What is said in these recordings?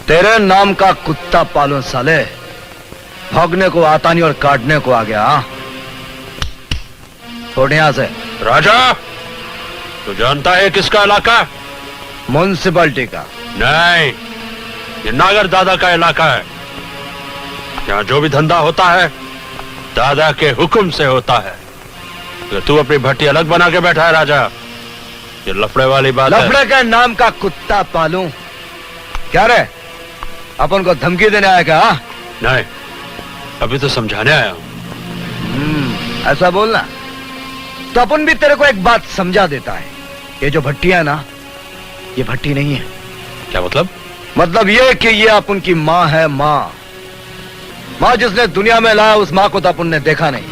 तेरे नाम का कुत्ता पालूं साले, भौंकने को आता नहीं और काटने को आ गया। हाँ, छोड़ यहां से। राजा, तू जानता है किसका इलाका? म्युनिसिपैलिटी का। नहीं, ये नागर दादा का इलाका है। यहाँ जो भी धंधा होता है दादा के हुक्म से होता है। तो तू अपनी भट्टी अलग बना के बैठा है राजा, ये लफड़े वाली बात है। लफड़े के नाम का कुत्ता पालूं? क्या रे, अपन को धमकी देने आया क्या? नहीं, अभी तो समझाने आया हूं। ऐसा बोलना तो अपन भी तेरे को एक बात समझा देता है। ये जो भट्टी है ना, ये भट्टी नहीं है। क्या मतलब? मतलब ये कि ये अपन की माँ है। माँ जिसने दुनिया में लाया, उस माँ को तो अपन ने देखा नहीं,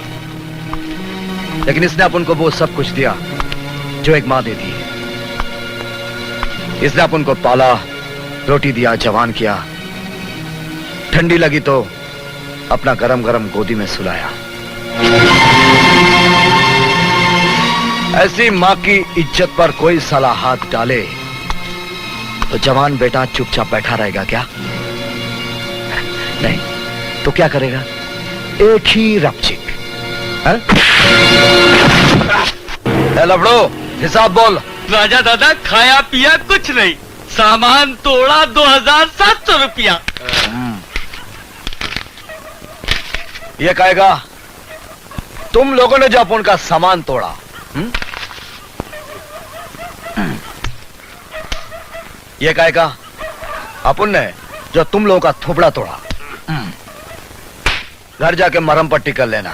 लेकिन इसने अपन को वो सब कुछ दिया जो एक माँ देती है। इसने अपन को पाला, रोटी दिया, जवान किया, ठंडी लगी तो अपना गरम गरम गोदी में सुलाया। ऐसी माँ की इज्जत पर कोई साला हाथ डाले तो जवान बेटा चुपचाप बैठा रहेगा क्या? नहीं तो क्या करेगा? एक ही रपचिक। लफड़ो, हिसाब बोल। राजा दादा, खाया पिया कुछ नहीं, सामान तोड़ा 2700 रुपया। ये कहेगा तुम लोगों ने जो अपन का सामान तोड़ा। ये कहेगा अपन ने जो तुम लोगों का थोपड़ा तोड़ा। घर जाके मरहम पट्टी कर लेना।